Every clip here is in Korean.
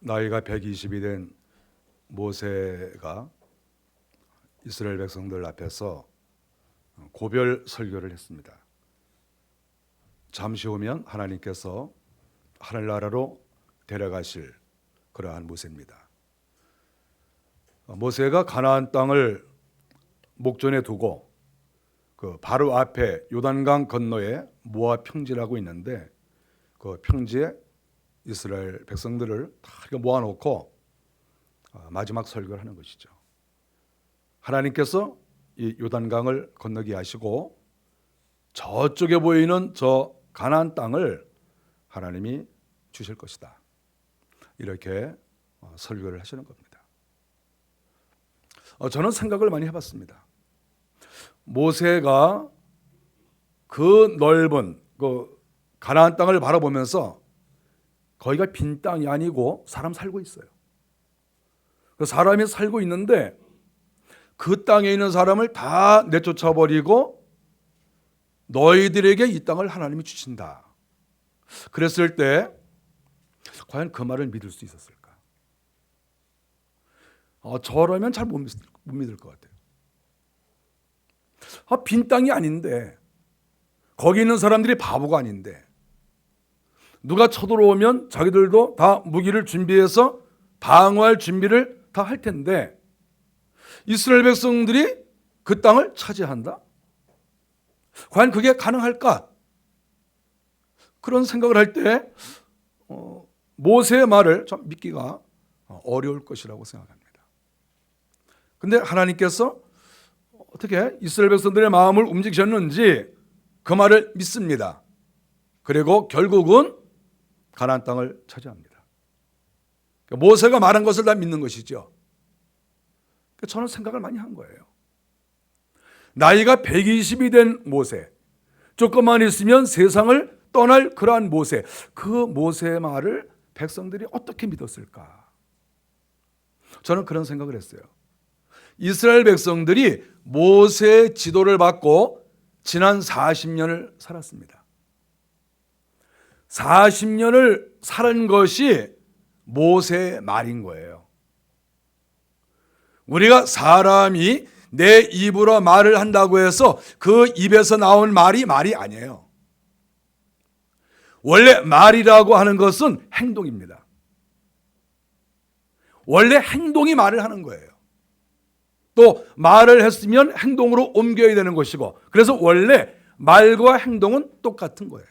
나이가 120이 된 모세가 이스라엘 백성들 앞에서 고별 설교를 했습니다. 잠시 후면 하나님께서 하늘나라로 데려가실 그러한 모세입니다. 모세가 가나안 땅을 목전에 두고 그 바로 앞에 요단강 건너에 모압 평지라고 있는데 그 평지에 이스라엘 백성들을 다 모아놓고 마지막 설교를 하는 것이죠. 하나님께서 이 요단강을 건너게 하시고 저쪽에 보이는 저 가나안 땅을 하나님이 주실 것이다. 이렇게 설교를 하시는 겁니다. 저는 생각을 많이 해봤습니다. 모세가 그 넓은 그 가나안 땅을 바라보면서 거기가 빈 땅이 아니고 사람 살고 있어요. 그 사람이 살고 있는데 그 땅에 있는 사람을 다 내쫓아 버리고 너희들에게 이 땅을 하나님이 주신다. 그랬을 때 과연 그 말을 믿을 수 있었을까? 저라면 잘 못 믿을 것 같아요. 빈 땅이 아닌데, 거기 있는 사람들이 바보가 아닌데, 누가 쳐들어오면 자기들도 다 무기를 준비해서 방어할 준비를 다 할 텐데 이스라엘 백성들이 그 땅을 차지한다? 과연 그게 가능할까? 그런 생각을 할 때 모세의 말을 좀 믿기가 어려울 것이라고 생각합니다. 근데 하나님께서 어떻게 이스라엘 백성들의 마음을 움직이셨는지 그 말을 믿습니다. 그리고 결국은 가나안 땅을 차지합니다. 모세가 말한 것을 다 믿는 것이죠. 저는 생각을 많이 한 거예요. 나이가 120이 된 모세, 조금만 있으면 세상을 떠날 그러한 모세, 그 모세의 말을 백성들이 어떻게 믿었을까? 저는 그런 생각을 했어요. 이스라엘 백성들이 모세의 지도를 받고 지난 40년을 살았습니다. 40년을 살은 것이 모세의 말인 거예요. 우리가 사람이 내 입으로 말을 한다고 해서 그 입에서 나온 말이 아니에요. 원래 말이라고 하는 것은 행동입니다. 원래 행동이 말을 하는 거예요. 또 말을 했으면 행동으로 옮겨야 되는 것이고, 그래서 원래 말과 행동은 똑같은 거예요.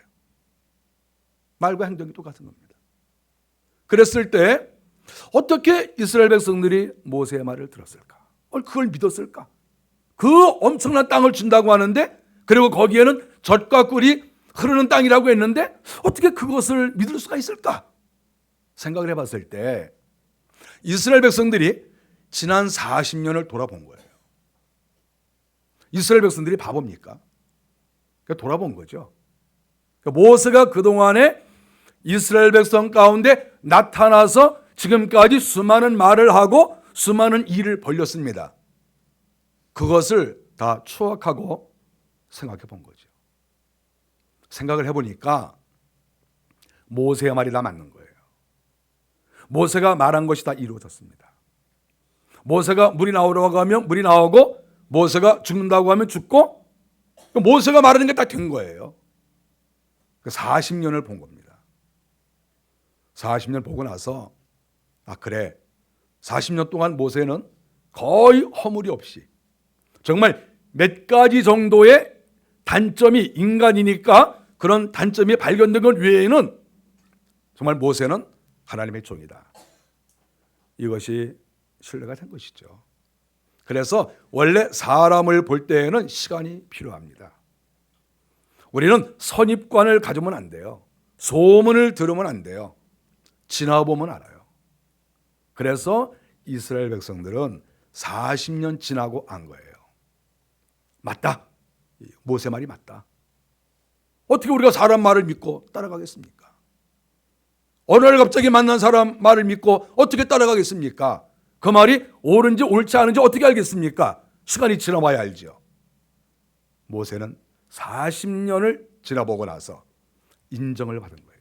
말과 행동이 똑같은 겁니다. 그랬을 때 어떻게 이스라엘 백성들이 모세의 말을 들었을까? 그걸 믿었을까? 그 엄청난 땅을 준다고 하는데, 그리고 거기에는 젖과 꿀이 흐르는 땅이라고 했는데 어떻게 그것을 믿을 수가 있을까? 생각을 해봤을 때 이스라엘 백성들이 지난 40년을 돌아본 거예요. 이스라엘 백성들이 바보입니까? 돌아본 거죠. 모세가 그동안에 이스라엘 백성 가운데 나타나서 지금까지 수많은 말을 하고 수많은 일을 벌였습니다. 그것을 다 추억하고 생각해 본 거죠. 생각을 해보니까 모세의 말이 다 맞는 거예요. 모세가 말한 것이 다 이루어졌습니다. 모세가 물이 나오라고 하면 물이 나오고, 모세가 죽는다고 하면 죽고, 모세가 말하는 게 다 된 거예요. 40년을 본 겁니다. 40년 보고 나서 그래, 40년 동안 모세는 거의 허물이 없이 정말 몇 가지 정도의 단점이, 인간이니까 그런 단점이 발견된 것 외에는 정말 모세는 하나님의 종이다. 이것이 신뢰가 된 것이죠. 그래서 원래 사람을 볼 때에는 시간이 필요합니다. 우리는 선입관을 가지면 안 돼요. 소문을 들으면 안 돼요. 지나보면 알아요. 그래서 이스라엘 백성들은 40년 지나고 안 거예요. 맞다. 모세 말이 맞다. 어떻게 우리가 사람 말을 믿고 따라가겠습니까? 어느 날 갑자기 만난 사람 말을 믿고 어떻게 따라가겠습니까? 그 말이 옳은지 옳지 않은지 어떻게 알겠습니까? 시간이 지나봐야 알죠. 모세는 40년을 지나보고 나서 인정을 받은 거예요.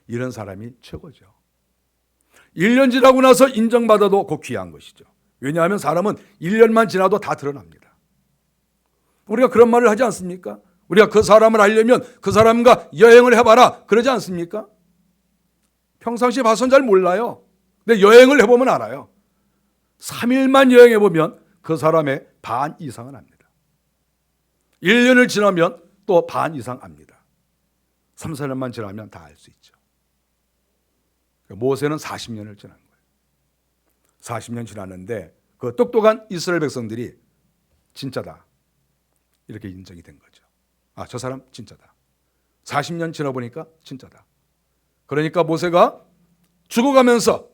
이런 사람이 최고죠. 1년 지나고 나서 인정받아도 그 귀한 것이죠. 왜냐하면 사람은 1년만 지나도 다 드러납니다. 우리가 그런 말을 하지 않습니까? 우리가 그 사람을 알려면 그 사람과 여행을 해봐라 그러지 않습니까? 평상시에 봐서는 잘 몰라요. 근데 여행을 해보면 알아요. 3일만 여행해보면 그 사람의 반 이상은 압니다. 1년을 지나면 또 반 이상 압니다. 3, 4년만 지나면 다 알 수 있죠. 모세는 40년을 지난 거예요. 40년 지났는데 그 똑똑한 이스라엘 백성들이 진짜다 이렇게 인정이 된 거죠. 아, 저 사람 진짜다. 40년 지나보니까 진짜다. 그러니까 모세가 죽어가면서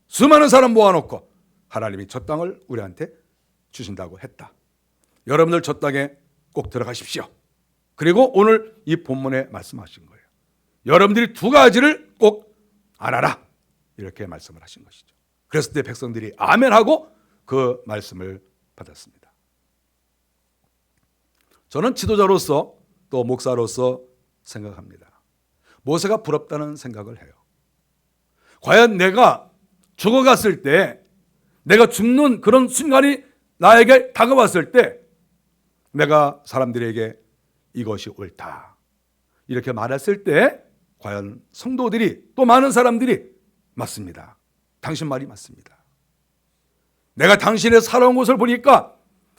수많은 사람 모아놓고 하나님이 저 땅을 우리한테 주신다고 했다. 여러분들 저 땅에 꼭 들어가십시오. 그리고 오늘 이 본문에 말씀하신 거예요. 여러분들이 두 가지를 꼭 알아라. 이렇게 말씀을 하신 것이죠. 그랬을 때 백성들이 아멘하고 그 말씀을 받았습니다. 저는 지도자로서 또 목사로서 생각합니다. 모세가 부럽다는 생각을 해요. 과연 내가 죽어갔을 때, 내가 죽는 그런 순간이 나에게 다가왔을 때 내가 사람들에게 이것이 옳다 이렇게 말했을 때 과연 성도들이 또 많은 사람들이 맞습니다. 당신 말이 맞습니다. 내가 당신의 살아온 것을 보니까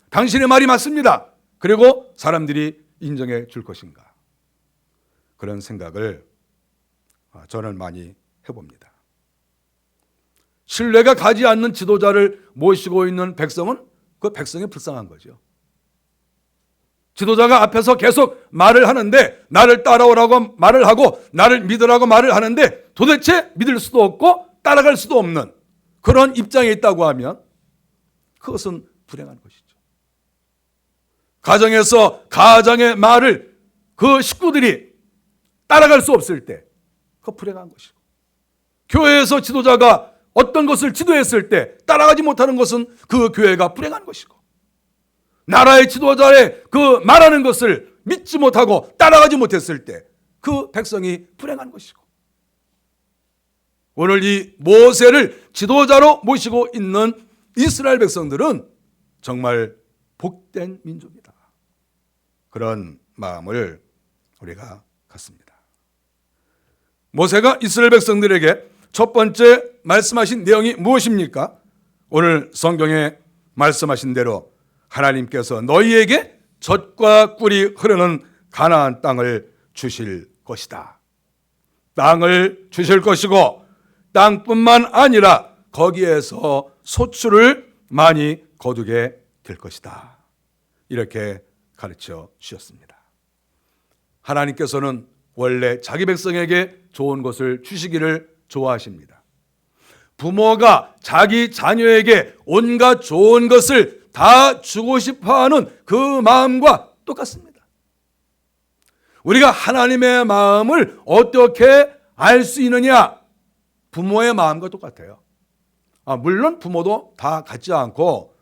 당신의 말이 맞습니다. 그리고 사람들이 인정해 줄 것인가. 그런 생각을 저는 많이 해봅니다. 신뢰가 가지 않는 지도자를 모시고 있는 백성은 그 백성이 불쌍한 거죠. 지도자가 앞에서 계속 말을 하는데 나를 따라오라고 말을 하고 나를 믿으라고 말을 하는데 도대체 믿을 수도 없고 따라갈 수도 없는 그런 입장에 있다고 하면 그것은 불행한 것이죠. 가정에서 가장의 말을 그 식구들이 따라갈 수 없을 때 그거 불행한 것이고, 교회에서 지도자가 어떤 것을 지도했을 때 따라가지 못하는 것은 그 교회가 불행한 것이고, 나라의 지도자의 그 말하는 것을 믿지 못하고 따라가지 못했을 때 그 백성이 불행한 것이고, 오늘 이 모세를 지도자로 모시고 있는 이스라엘 백성들은 정말 복된 민족이다. 그런 마음을 우리가 갖습니다. 모세가 이스라엘 백성들에게 첫 번째 말씀하신 내용이 무엇입니까? 오늘 성경에 말씀하신 대로 하나님께서 너희에게 젖과 꿀이 흐르는 가나안 땅을 주실 것이다. 땅을 주실 것이고 땅뿐만 아니라 거기에서 소출을 많이 거두게 될 것이다. 이렇게 가르쳐 주셨습니다. 하나님께서는 원래 자기 백성에게 좋은 것을 주시기를 좋아하십니다. 부모가 자기 자녀에게 온갖 좋은 것을 다 주고 싶어하는 그 마음과 똑같습니다. 우리가 하나님의 마음을 어떻게 알 수 있느냐? 부모의 마음과 똑같아요. 물론 부모도 다 같지 않고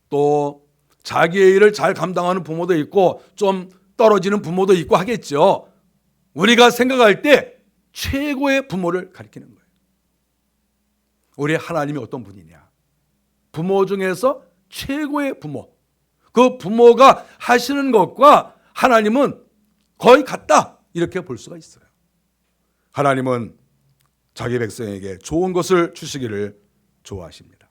또 자기의 일을 잘 감당하는 부모도 있고 좀 떨어지는 부모도 있고 하겠죠. 우리가 생각할 때 최고의 부모를 가리키는 거예요. 우리 하나님이 어떤 분이냐? 부모 중에서 최고의 부모. 그 부모가 하시는 것과 하나님은 거의 같다. 이렇게 볼 수가 있어요. 하나님은 자기 백성에게 좋은 것을 주시기를 좋아하십니다.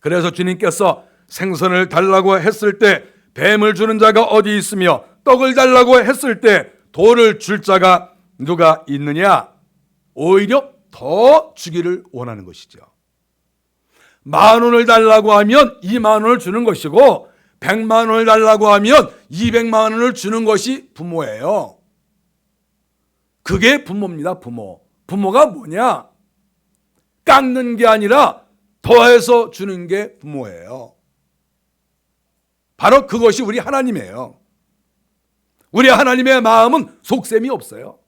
그래서 주님께서 생선을 달라고 했을 때 뱀을 주는 자가 어디 있으며 떡을 달라고 했을 때 돌을 줄 자가 누가 있느냐? 오히려 더 주기를 원하는 것이죠. 10,000원을 달라고 하면 20,000원을 주는 것이고 100,000원을 달라고 하면 200,000원을 주는 것이 부모예요. 그게 부모입니다. 부모가 뭐냐? 깎는 게 아니라 더해서 주는 게 부모예요. 바로 그것이 우리 하나님이에요. 우리 하나님의 마음은 속셈이 없어요.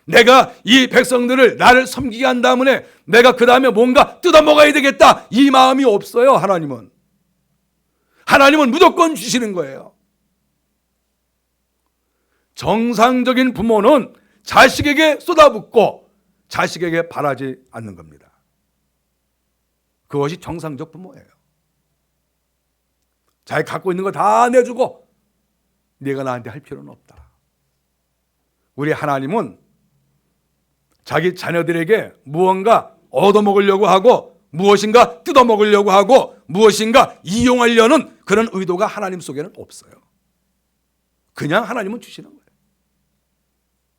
내가 이 백성들을 나를 섬기게 한 다음에 내가 그 다음에 뭔가 뜯어먹어야 되겠다, 이 마음이 없어요. 하나님은 무조건 주시는 거예요. 정상적인 부모는 자식에게 쏟아붓고 자식에게 바라지 않는 겁니다. 그것이 정상적 부모예요. 자기 갖고 있는 거 다 내주고 네가 나한테 할 필요는 없다. 우리 하나님은 자기 자녀들에게 무언가 얻어먹으려고 하고 무엇인가 뜯어먹으려고 하고 무엇인가 이용하려는 그런 의도가 하나님 속에는 없어요. 그냥 하나님은 주시는 거예요.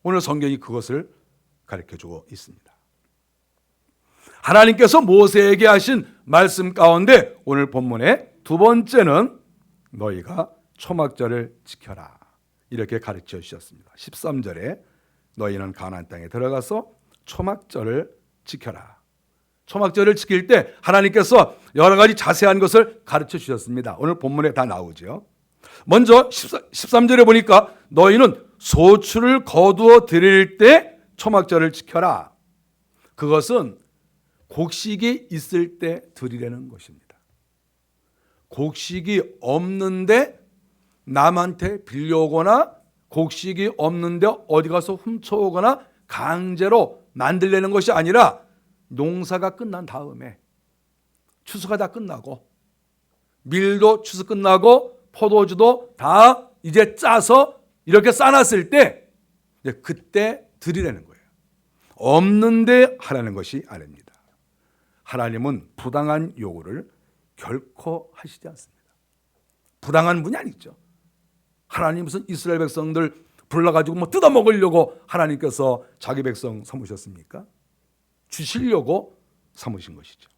오늘 성경이 그것을 가르쳐주고 있습니다. 하나님께서 모세에게 하신 말씀 가운데 오늘 본문의 두 번째는 너희가 초막절을 지켜라 이렇게 가르쳐 주셨습니다. 13절에 너희는 가나안 땅에 들어가서 초막절을 지켜라. 초막절을 지킬 때 하나님께서 여러 가지 자세한 것을 가르쳐 주셨습니다. 오늘 본문에 다 나오죠. 먼저 13절에 보니까 너희는 소출을 거두어 드릴 때 초막절을 지켜라. 그것은 곡식이 있을 때 드리라는 것입니다. 곡식이 없는데 남한테 빌려오거나 곡식이 없는데 어디 가서 훔쳐오거나 강제로 만들려는 것이 아니라 농사가 끝난 다음에 추수가 다 끝나고 밀도 추수 끝나고 포도주도 다 이제 짜서 이렇게 싸놨을 때 그때 드리라는 거예요. 없는데 하라는 것이 아닙니다. 하나님은 부당한 요구를 결코 하시지 않습니다. 부당한 분이 아니죠. 하나님 무슨 이스라엘 백성들 불러가지고 뭐 뜯어먹으려고 하나님께서 자기 백성 삼으셨습니까? 주시려고 삼으신 것이죠.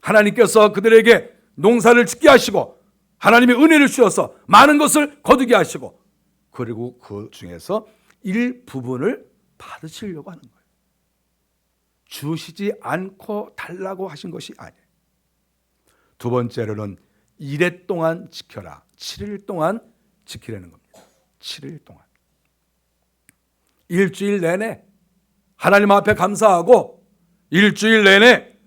하나님께서 그들에게 농사를 짓게 하시고 하나님의 은혜를 주셔서 많은 것을 거두게 하시고 그리고 그 중에서 일부분을 받으시려고 하는 거예요. 주시지 않고 달라고 하신 것이 아니에요. 두 번째로는 이래 동안 지켜라. 7일 동안 지키라는 겁니다. 7일 동안. 일주일 내내 하나님 앞에 감사하고 일주일 내내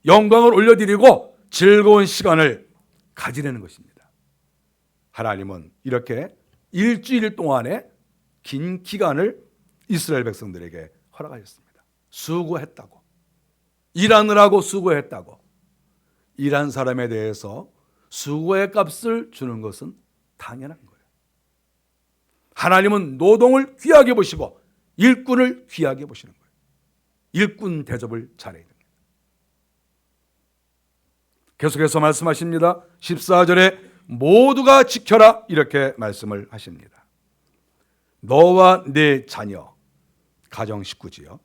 영광을 올려드리고 즐거운 시간을 가지려는 것입니다. 하나님은 이렇게 일주일 동안의 긴 기간을 이스라엘 백성들에게 허락하셨습니다. 수고했다고, 일하느라고 수고했다고, 일한 사람에 대해서 수고의 값을 주는 것은 당연한 거예요. 하나님은 노동을 귀하게 보시고 일꾼을 귀하게 보시는 거예요. 일꾼 대접을 잘해야 됩니다. 계속해서 말씀하십니다. 14절에 모두가 지켜라 이렇게 말씀을 하십니다. 너와 네 자녀, 가정 식구지요.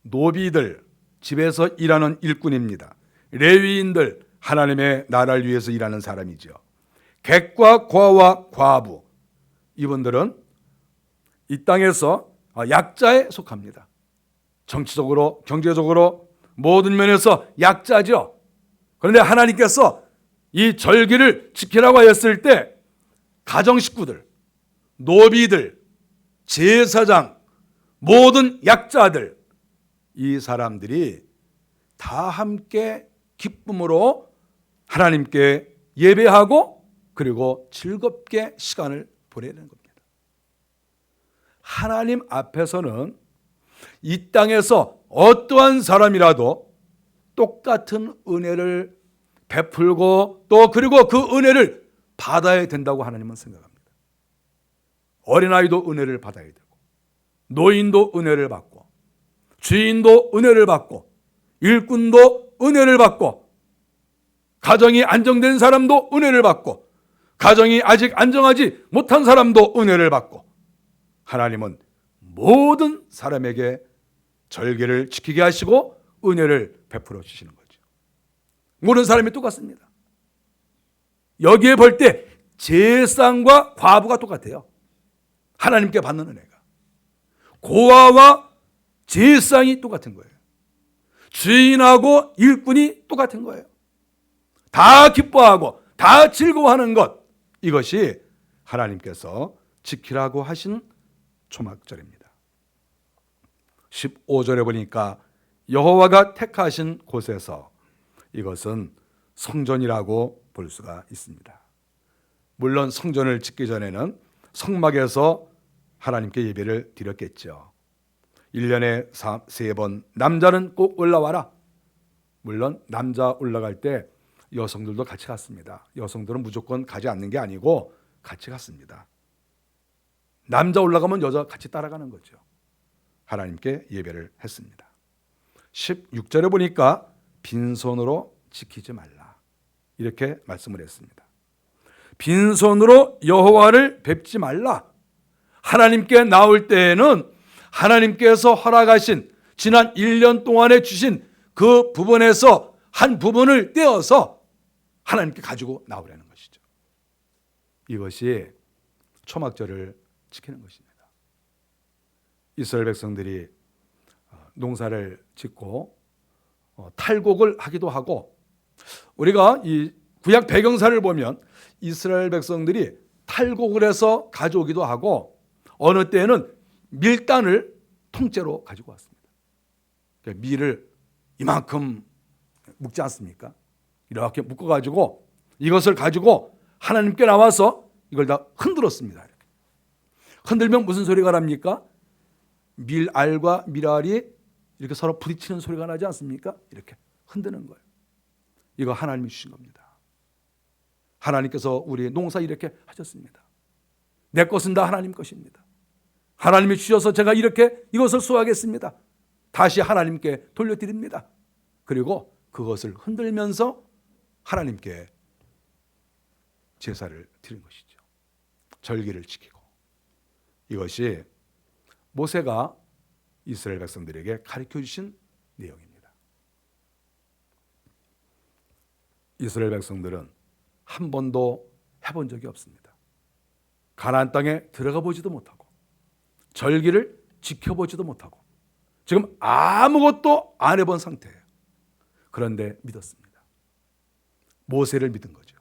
노비들, 집에서 일하는 일꾼입니다. 레위인들, 하나님의 나라를 위해서 일하는 사람이죠. 객과 고아와 과부, 이분들은 이 땅에서 약자에 속합니다. 정치적으로, 경제적으로 모든 면에서 약자죠. 그런데 하나님께서 이 절기를 지키라고 하였을 때 가정 식구들, 노비들, 제사장, 모든 약자들, 이 사람들이 다 함께 기쁨으로 하나님께 예배하고 그리고 즐겁게 시간을 보내는 겁니다. 하나님 앞에서는 이 땅에서 어떠한 사람이라도 똑같은 은혜를 베풀고 또 그리고 그 은혜를 받아야 된다고 하나님은 생각합니다. 어린아이도 은혜를 받아야 되고 노인도 은혜를 받고 주인도 은혜를 받고 일꾼도 은혜를 받고 가정이 안정된 사람도 은혜를 받고 가정이 아직 안정하지 못한 사람도 은혜를 받고 하나님은 모든 사람에게 절개를 지키게 하시고 은혜를 베풀어 주시는 거죠. 모든 사람이 똑같습니다. 여기에 볼 때 제사장과 과부가 똑같아요. 하나님께 받는 은혜가. 고아와 제사장이 똑같은 거예요. 주인하고 일꾼이 똑같은 거예요. 다 기뻐하고 다 즐거워하는 것, 이것이 하나님께서 지키라고 하신 초막절입니다. 15절에 보니까 여호와가 택하신 곳에서, 이것은 성전이라고 볼 수가 있습니다. 물론 성전을 짓기 전에는 성막에서 하나님께 예배를 드렸겠죠. 1년에 3번 남자는 꼭 올라와라. 물론 남자 올라갈 때 여성들도 같이 갔습니다. 여성들은 무조건 가지 않는 게 아니고 같이 갔습니다. 남자 올라가면 여자 같이 따라가는 거죠. 하나님께 예배를 했습니다. 16절에 보니까 빈손으로 지키지 말라 이렇게 말씀을 했습니다. 빈손으로 여호와를 뵙지 말라. 하나님께 나올 때에는 하나님께서 허락하신 지난 1년 동안에 주신 그 부분에서 한 부분을 떼어서 하나님께 가지고 나오라는 것이죠. 이것이 초막절을 지키는 것입니다. 이스라엘 백성들이 농사를 짓고 탈곡을 하기도 하고, 우리가 이 구약 배경사를 보면 이스라엘 백성들이 탈곡을 해서 가져오기도 하고, 어느 때에는 밀단을 통째로 가지고 왔습니다. 그러니까 밀을 이만큼 묶지 않습니까? 이렇게 묶어가지고 이것을 가지고 하나님께 나와서 이걸 다 흔들었습니다. 이렇게. 흔들면 무슨 소리가 납니까? 밀알과 밀알이 이렇게 서로 부딪히는 소리가 나지 않습니까? 이렇게 흔드는 거예요. 이거 하나님이 주신 겁니다. 하나님께서 우리 농사 이렇게 하셨습니다. 내 것은 다 하나님 것입니다. 하나님이 주셔서 제가 이렇게 이것을 수확했습니다. 다시 하나님께 돌려드립니다. 그리고 그것을 흔들면서 하나님께 제사를 드린 것이죠. 절기를 지키고. 이것이 모세가 이스라엘 백성들에게 가르쳐 주신 내용입니다. 이스라엘 백성들은 한 번도 해본 적이 없습니다. 가나안 땅에 들어가 보지도 못하고 절기를 지켜보지도 못하고 지금 아무것도 안 해본 상태예요. 그런데 믿었습니다. 모세를 믿은 거죠.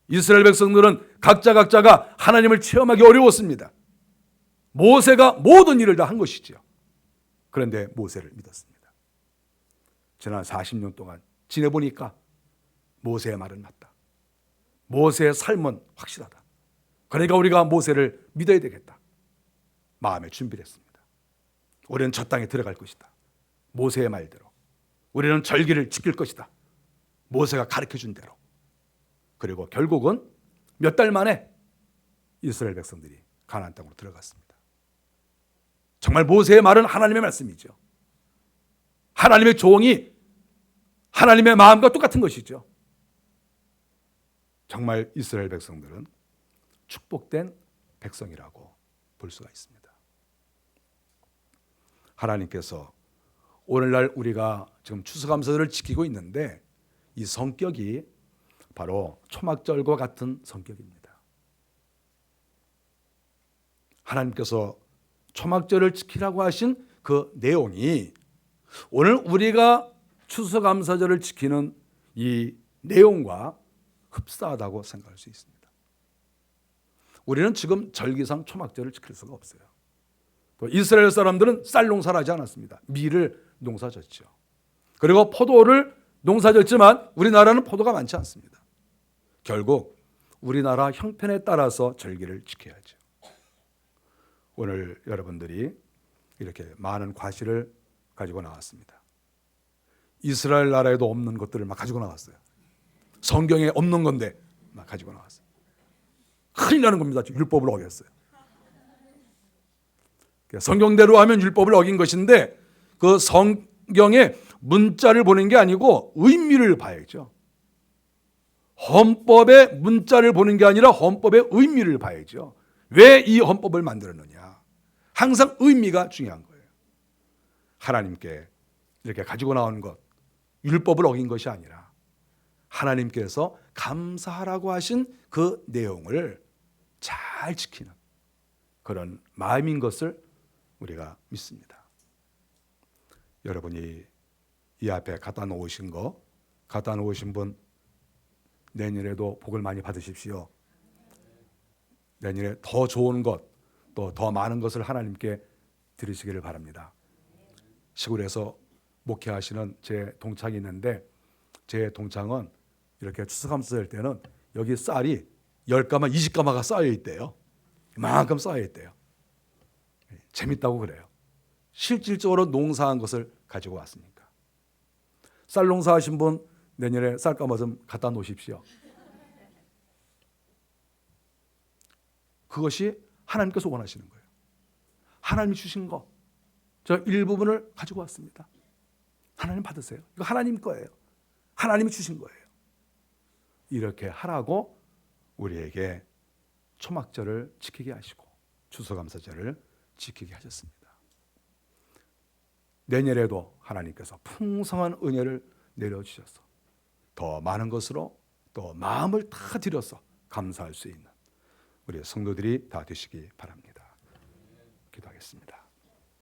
이스라엘 백성들은 각자가 하나님을 체험하기 어려웠습니다. 모세가 모든 일을 다 한 것이죠. 그런데 모세를 믿었습니다. 지난 40년 동안 지내보니까 모세의 말은 맞다. 모세의 삶은 확실하다. 그러니까 우리가 모세를 믿어야 되겠다. 마음에 준비를 했습니다. 우리는 저 땅에 들어갈 것이다. 모세의 말대로. 우리는 절기를 지킬 것이다. 모세가 가르쳐준 대로. 그리고 결국은 몇 달 만에 이스라엘 백성들이 가나안 땅으로 들어갔습니다. 정말 모세의 말은 하나님의 말씀이죠. 하나님의 종이 하나님의 마음과 똑같은 것이죠. 정말 이스라엘 백성들은 축복된 백성이라고 볼 수가 있습니다. 하나님께서 오늘날 우리가 지금 추수감사절을 지키고 있는데 이 성격이 바로 초막절과 같은 성격입니다. 하나님께서 초막절을 지키라고 하신 그 내용이 오늘 우리가 추수감사절을 지키는 이 내용과 흡사하다고 생각할 수 있습니다. 우리는 지금 절기상 초막절을 지킬 수가 없어요. 또 이스라엘 사람들은 쌀 농사를 하지 않았습니다. 밀을 농사졌죠. 그리고 포도를 농사졌지만 우리나라는 포도가 많지 않습니다. 결국 우리나라 형편에 따라서 절기를 지켜야죠. 오늘 여러분들이 이렇게 많은 과실을 가지고 나왔습니다. 이스라엘 나라에도 없는 것들을 막 가지고 나왔어요. 성경에 없는 건데 막 가지고 나왔어요. 큰일 나는 겁니다. 율법을 어겼어요. 성경대로 하면 율법을 어긴 것인데 그 성경의 문자를 보는 게 아니고 의미를 봐야죠. 헌법의 문자를 보는 게 아니라 헌법의 의미를 봐야죠. 왜 이 헌법을 만들었느냐. 항상 의미가 중요한 거예요. 하나님께 이렇게 가지고 나온 것, 율법을 어긴 것이 아니라 하나님께서 감사하라고 하신 그 내용을 잘 지키는 그런 마음인 것을 우리가 믿습니다. 여러분이 이 앞에 갖다 놓으신 거, 갖다 놓으신 분 내년에도 복을 많이 받으십시오. 내년에 더 좋은 것, 또 더 많은 것을 하나님께 드리시기를 바랍니다. 시골에서 목회하시는 제 동창이 있는데 제 동창은 이렇게 추수감사절 때는 여기 쌀이 10가마, 20가마가 쌓여 있대요. 이만큼 쌓여 있대요. 재밌다고 그래요. 실질적으로 농사한 것을 가지고 왔습니까? 쌀 농사하신 분 내년에 쌀가마 좀 갖다 놓으십시오. 그것이 하나님께서 원하시는 거예요. 하나님이 주신 거, 저 일부분을 가지고 왔습니다. 하나님 받으세요. 이거 하나님 거예요. 하나님이 주신 거예요. 이렇게 하라고 우리에게 초막절을 지키게 하시고 추수감사절을 지키게 하셨습니다. 내년에도 하나님께서 풍성한 은혜를 내려주셔서 더 많은 것으로 또 마음을 다 들여서 감사할 수 있는 우리 성도들이 다 되시기 바랍니다. 기도하겠습니다.